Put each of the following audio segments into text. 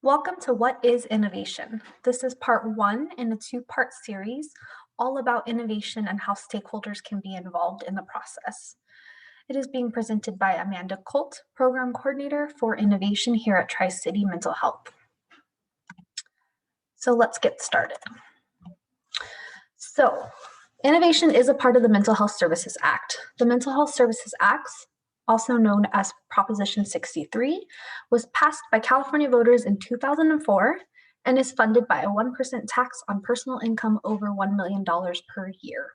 Welcome to What is Innovation? This is part one in a two-part series all about innovation and how stakeholders can be involved in the process. It is being presented by Amanda Colt, Program Coordinator for Innovation here at Tri-City Mental Health. So let's get started. So, innovation is a part of the Mental Health Services Act. The Mental Health Services Act, also known as Proposition 63, was passed by California voters in 2004 and is funded by a 1% tax on personal income over $1 million per year.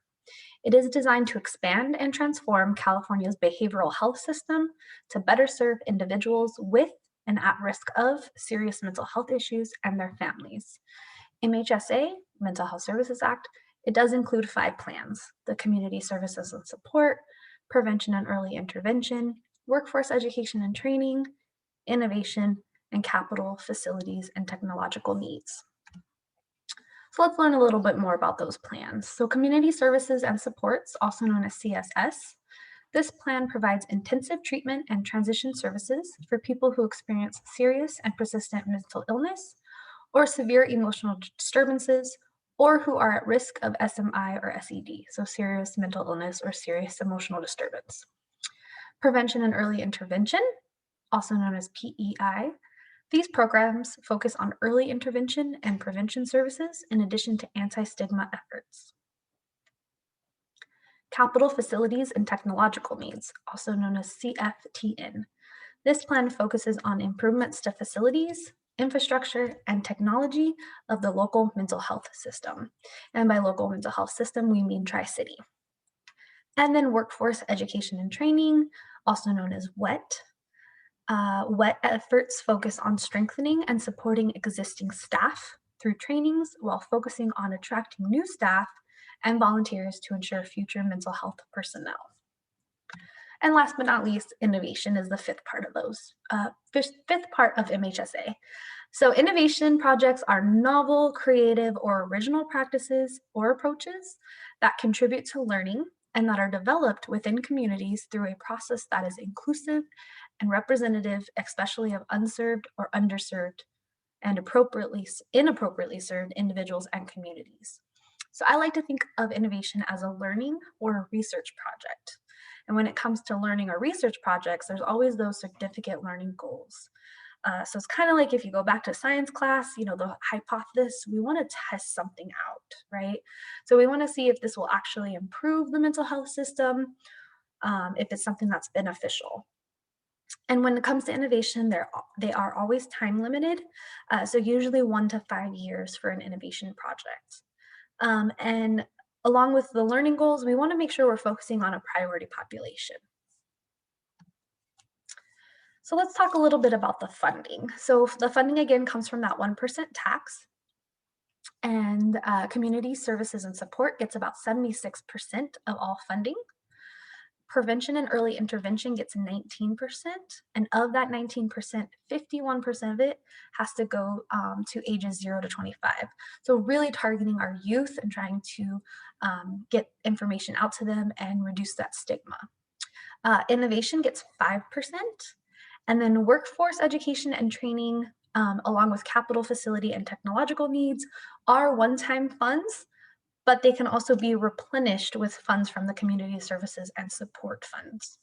It is designed to expand and transform California's behavioral health system to better serve individuals with and at risk of serious mental health issues and their families. MHSA, Mental Health Services Act, it does include 5 plans: the Community Services and Support, Prevention and Early Intervention, Workforce Education and Training, Innovation, and Capital, Facilities, and Technological Needs. So let's learn a little bit more about those plans. So Community Services and Supports, also known as CSS, this plan provides intensive treatment and transition services for people who experience serious and persistent mental illness or severe emotional disturbances, or who are at risk of SMI or SED, so serious mental illness or serious emotional disturbance. Prevention and Early Intervention, also known as PEI, these programs focus on early intervention and prevention services in addition to anti-stigma efforts. Capital, Facilities, and Technological Needs, also known as CFTN. This plan focuses on improvements to facilities, infrastructure, and technology of the local mental health system. And by local mental health system, we mean Tri-City. And then Workforce Education and Training, also known as WET. WET efforts focus on strengthening and supporting existing staff through trainings while focusing on attracting new staff and volunteers to ensure future mental health personnel. And last but not least, innovation is the fifth part of MHSA. So innovation projects are novel, creative, or original practices or approaches that contribute to learning and that are developed within communities through a process that is inclusive and representative, especially of unserved or underserved and inappropriately served individuals and communities. So I like to think of innovation as a learning or a research project. And when it comes to learning or research projects, there's always those significant learning goals. So it's kind of like if you go back to science class, the hypothesis, we want to test something out, right? So we want to see if this will actually improve the mental health system, if it's something that's beneficial. And when it comes to innovation, they are always time limited, so usually 1 to 5 years for an innovation project. And along with the learning goals, we want to make sure we're focusing on a priority population. So let's talk a little bit about the funding. So the funding, again, comes from that 1% tax. And Community Services and Support gets about 76% of all funding. Prevention and Early Intervention gets 19%, and of that 19%, 51% of it has to go to ages 0 to 25. So really targeting our youth and trying to get information out to them and reduce that stigma. Innovation gets 5%, and then Workforce Education and Training, along with Capital, Facility, and Technological Needs, are one-time funds, but they can also be replenished with funds from the Community Services and Support funds.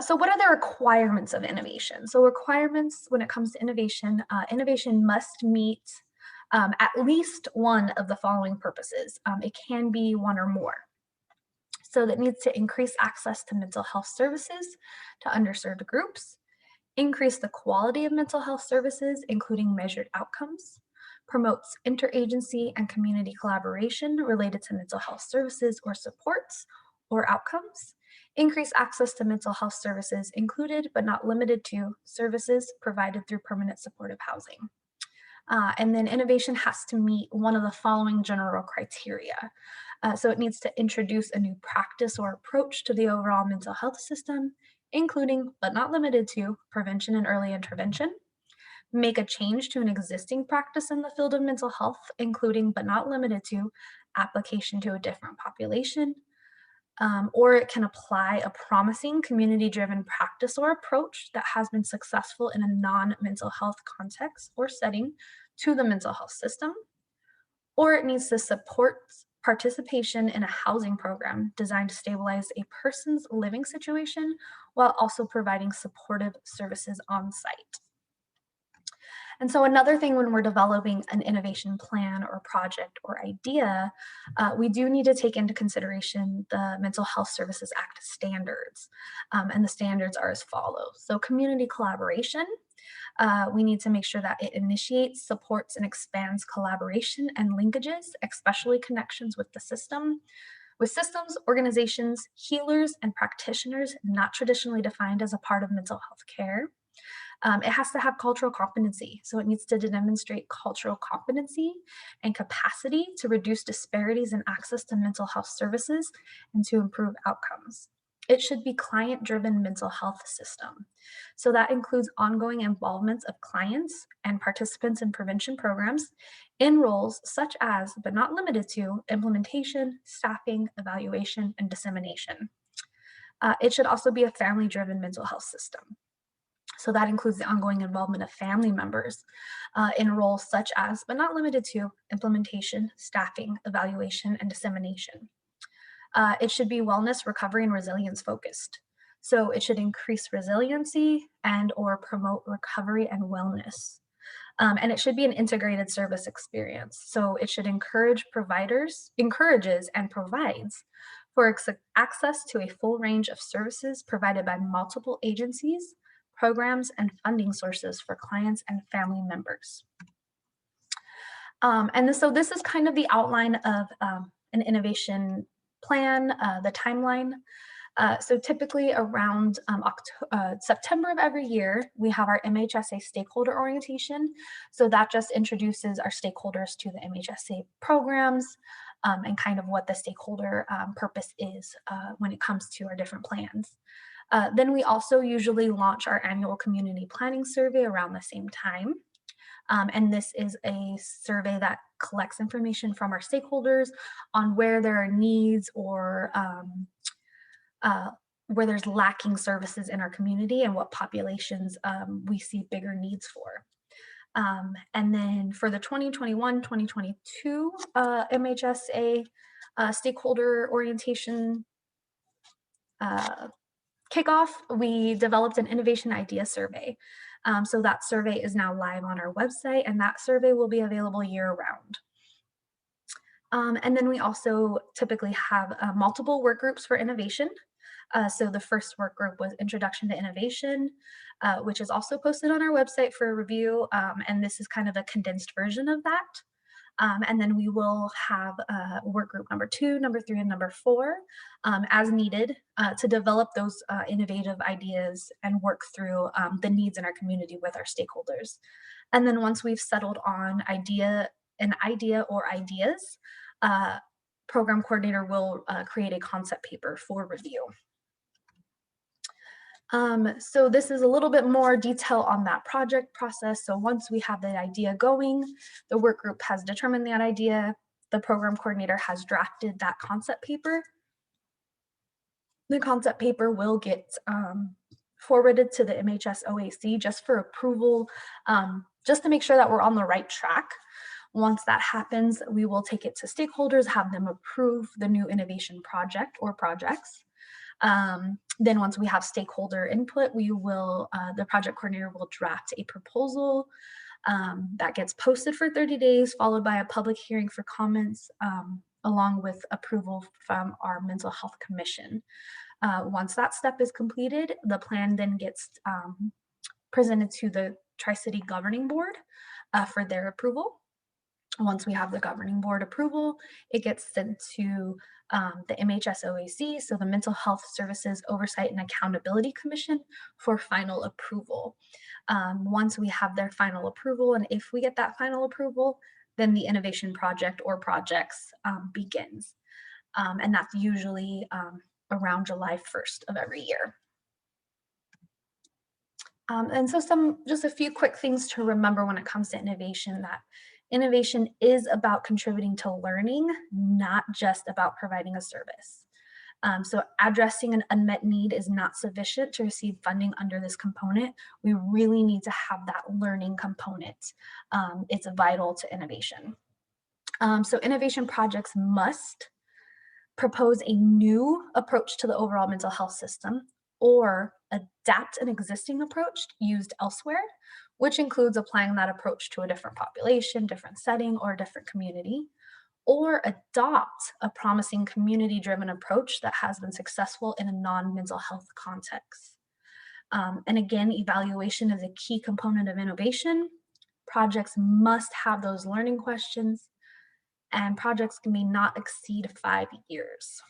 So what are the requirements of innovation? So requirements when it comes to innovation, innovation must meet at least one of the following purposes. It can be one or more. So that needs to increase access to mental health services to underserved groups, increase the quality of mental health services, including measured outcomes, promotes interagency and community collaboration related to mental health services or supports or outcomes, increase access to mental health services included but not limited to services provided through permanent supportive housing. And then innovation has to meet one of the following general criteria. So it needs to introduce a new practice or approach to the overall mental health system, including but not limited to prevention and early intervention, make a change to an existing practice in the field of mental health, including but not limited to application to a different population, or it can apply a promising community-driven practice or approach that has been successful in a non-mental health context or setting to the mental health system, or it needs to support participation in a housing program designed to stabilize a person's living situation while also providing supportive services on site. And so another thing when we're developing an innovation plan or project or idea, we do need to take into consideration the Mental Health Services Act standards. And the standards are as follows. So community collaboration, we need to make sure that it initiates, supports, and expands collaboration and linkages, especially connections with the system, with systems, organizations, healers, and practitioners not traditionally defined as a part of mental health care. It has to have cultural competency. So it needs to demonstrate cultural competency and capacity to reduce disparities in access to mental health services and to improve outcomes. It should be client-driven mental health system. So that includes ongoing involvement of clients and participants in prevention programs in roles such as, but not limited to, implementation, staffing, evaluation, and dissemination. It should also be a family-driven mental health system. So that includes the ongoing involvement of family members in roles such as, but not limited to, implementation, staffing, evaluation, and dissemination. It should be wellness, recovery, and resilience focused. So it should increase resiliency and or promote recovery and wellness. And it should be an integrated service experience. So it should encourages and provides for access to a full range of services provided by multiple agencies, programs, and funding sources for clients and family members. So this is kind of the outline of an innovation plan, the timeline. So typically around September of every year, we have our MHSA stakeholder orientation. So that just introduces our stakeholders to the MHSA programs and kind of what the stakeholder purpose is when it comes to our different plans. Then we also usually launch our annual community planning survey around the same time. And this is a survey that collects information from our stakeholders on where there are needs or where there's lacking services in our community and what populations we see bigger needs for. And then for the 2021-2022 MHSA stakeholder orientation kickoff, we developed an innovation idea survey. So that survey is now live on our website, and that survey will be available year-round. And then we also typically have multiple work groups for innovation. So the first work group was Introduction to Innovation, which is also posted on our website for review, and this is kind of a condensed version of that. And then we will have work group number 2, number 3, and number 4 as needed to develop those innovative ideas and work through the needs in our community with our stakeholders. And then once we've settled on an idea or ideas, program coordinator will create a concept paper for review. So this is a little bit more detail on that project process. So once we have the idea going, the work group has determined that idea, the program coordinator has drafted that concept paper. The concept paper will get forwarded to the MHSOAC just for approval, just to make sure that we're on the right track. Once that happens, we will take it to stakeholders, have them approve the new innovation project or projects. Then once we have stakeholder input, we will, the project coordinator will draft a proposal that gets posted for 30 days, followed by a public hearing for comments, along with approval from our Mental Health Commission. Once that step is completed, the plan then gets presented to the Tri-City Governing Board for their approval. Once we have the governing board approval, it gets sent to the MHSOAC, so the Mental Health Services Oversight and Accountability Commission, for final approval. Once we have their final approval, and if we get that final approval, then the innovation project or projects begins. And that's usually around July 1st of every year. And so just a few quick things to remember when it comes to innovation, that innovation is about contributing to learning, not just about providing a service. So addressing an unmet need is not sufficient to receive funding under this component. We really need to have that learning component. It's vital to innovation. So innovation projects must propose a new approach to the overall mental health system or adapt an existing approach used elsewhere, which includes applying that approach to a different population, different setting, or a different community, or adopt a promising community-driven approach that has been successful in a non-mental health context. And again, evaluation is a key component of innovation. Projects must have those learning questions, and projects may not exceed 5 years.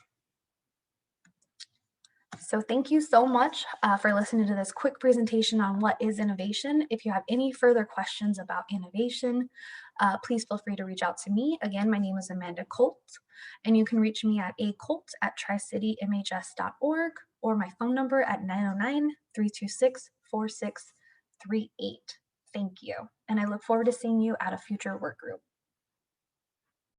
So thank you so much for listening to this quick presentation on what is innovation. If you have any further questions about innovation, please feel free to reach out to me. Again, my name is Amanda Colt, and you can reach me at acolt@tricitymhs.org or my phone number at 909-326-4638. Thank you, and I look forward to seeing you at a future work group.